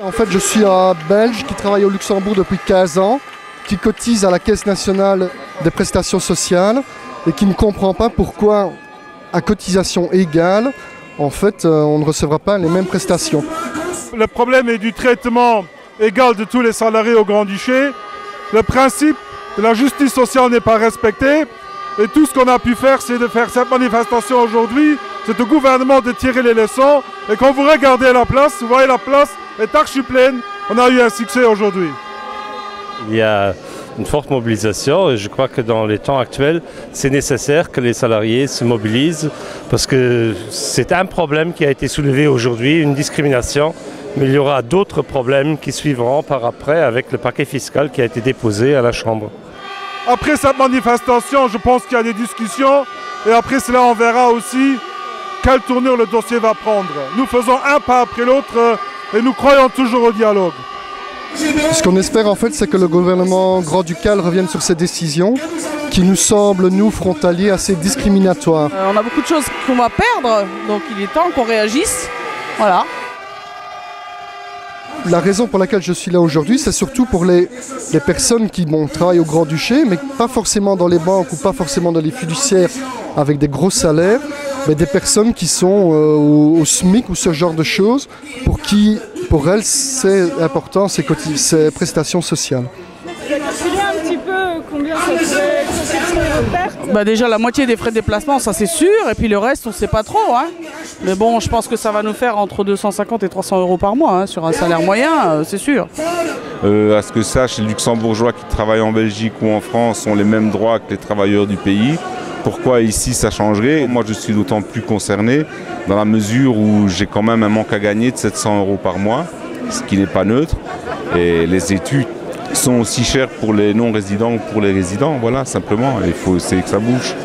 En fait, je suis un Belge qui travaille au Luxembourg depuis 15 ans, qui cotise à la Caisse nationale des prestations sociales et qui ne comprend pas pourquoi, à cotisation égale, en fait, on ne recevra pas les mêmes prestations. Le problème est du traitement égal de tous les salariés au Grand-Duché. Le principe de la justice sociale n'est pas respecté. Et tout ce qu'on a pu faire, c'est de faire cette manifestation aujourd'hui. C'est au gouvernement de tirer les leçons. Et quand vous regardez la place, vous voyez la place est archi pleine. On a eu un succès aujourd'hui. Il y a une forte mobilisation et je crois que dans les temps actuels, c'est nécessaire que les salariés se mobilisent parce que c'est un problème qui a été soulevé aujourd'hui, une discrimination, mais il y aura d'autres problèmes qui suivront par après avec le paquet fiscal qui a été déposé à la Chambre. Après cette manifestation, je pense qu'il y a des discussions et après cela, on verra aussi quelle tournure le dossier va prendre. Nous faisons un pas après l'autre et nous croyons toujours au dialogue. Ce qu'on espère en fait, c'est que le gouvernement grand-ducal revienne sur ces décisions qui nous semblent, nous, frontaliers, assez discriminatoires. On a beaucoup de choses qu'on va perdre, donc il est temps qu'on réagisse. Voilà. La raison pour laquelle je suis là aujourd'hui, c'est surtout pour les personnes qui travaillent au Grand-Duché, mais pas forcément dans les banques ou pas forcément dans les fiduciaires avec des gros salaires, mais des personnes qui sont au SMIC ou ce genre de choses, pour elles, c'est important ces prestations sociales. Vous avez calculé un petit peu combien ça pourrait constituer vos pertes ? Déjà la moitié des frais de déplacement, ça c'est sûr, et puis le reste on ne sait pas trop. Hein. Mais bon, je pense que ça va nous faire entre 250 et 300 euros par mois, hein, sur un salaire moyen, c'est sûr. À ce que sache, les luxembourgeois qui travaillent en Belgique ou en France ont les mêmes droits que les travailleurs du pays. Pourquoi ici ça changerait? Moi je suis d'autant plus concerné dans la mesure où j'ai quand même un manque à gagner de 700 euros par mois, ce qui n'est pas neutre. Et les études sont aussi chères pour les non-résidents que pour les résidents, voilà, simplement. Il faut essayer que ça bouge.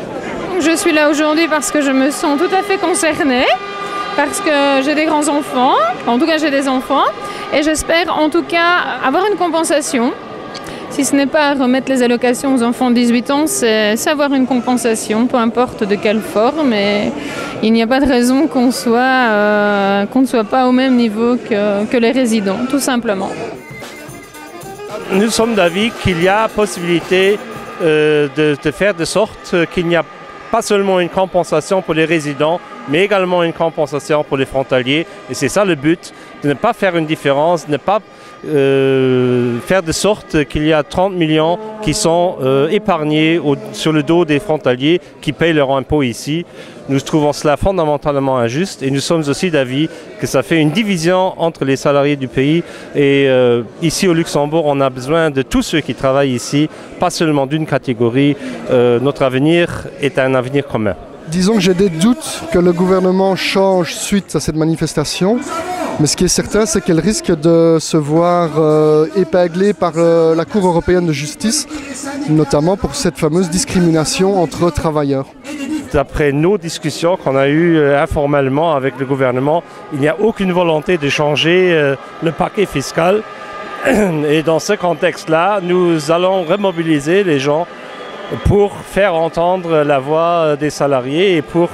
Je suis là aujourd'hui parce que je me sens tout à fait concernée, parce que j'ai des grands-enfants, en tout cas j'ai des enfants, et j'espère en tout cas avoir une compensation. Si ce n'est pas remettre les allocations aux enfants de 18 ans, c'est avoir une compensation, peu importe de quelle forme. Et il n'y a pas de raison qu'on ne soit pas au même niveau que les résidents, tout simplement. Nous sommes d'avis qu'il y a possibilité de faire de sorte qu'il n'y a pas seulement une compensation pour les résidents, mais également une compensation pour les frontaliers. Et c'est ça le but, de ne pas faire une différence, de ne pas faire de sorte qu'il y a 30 millions qui sont épargnés sur le dos des frontaliers qui payent leurs impôts ici. Nous trouvons cela fondamentalement injuste et nous sommes aussi d'avis que ça fait une division entre les salariés du pays. Et ici au Luxembourg, on a besoin de tous ceux qui travaillent ici, pas seulement d'une catégorie. Notre avenir est un avenir commun. Disons que j'ai des doutes que le gouvernement change suite à cette manifestation. Mais ce qui est certain, c'est qu'elle risque de se voir épinglée par la Cour européenne de justice, notamment pour cette fameuse discrimination entre travailleurs. D'après nos discussions qu'on a eues informellement avec le gouvernement, il n'y a aucune volonté de changer le paquet fiscal. Et dans ce contexte-là, nous allons remobiliser les gens pour faire entendre la voix des salariés et pour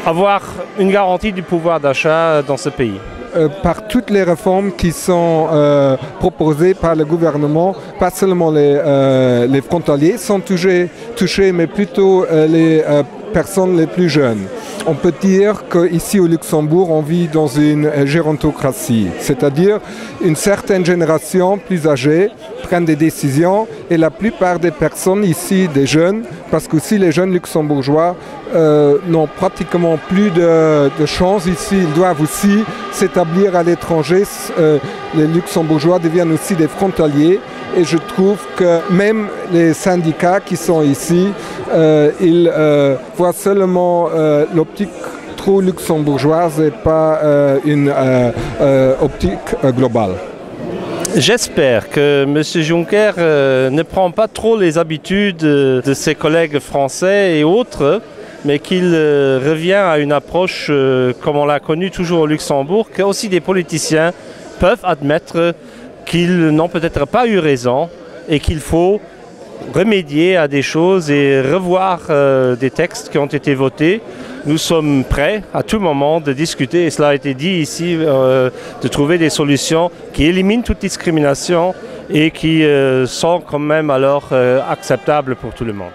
avoir une garantie du pouvoir d'achat dans ce pays. Par toutes les réformes qui sont proposées par le gouvernement, pas seulement les frontaliers sont touchés, mais plutôt les personnes les plus jeunes. On peut dire qu'ici au Luxembourg, on vit dans une gérontocratie, c'est-à-dire une certaine génération plus âgée prennent des décisions et la plupart des personnes ici, des jeunes, parce qu'aussi les jeunes luxembourgeois n'ont pratiquement plus de chance ici, ils doivent aussi s'établir à l'étranger. Les luxembourgeois deviennent aussi des frontaliers et je trouve que même les syndicats qui sont ici, ils voient seulement l'optique trop luxembourgeoise et pas une optique globale. J'espère que M. Juncker ne prend pas trop les habitudes de ses collègues français et autres, mais qu'il revient à une approche comme on l'a connue toujours au Luxembourg, que aussi des politiciens peuvent admettre qu'ils n'ont peut-être pas eu raison et qu'il faut remédier à des choses et revoir des textes qui ont été votés. nous sommes prêts à tout moment de discuter, et cela a été dit ici, de trouver des solutions qui éliminent toute discrimination et qui sont quand même alors acceptables pour tout le monde.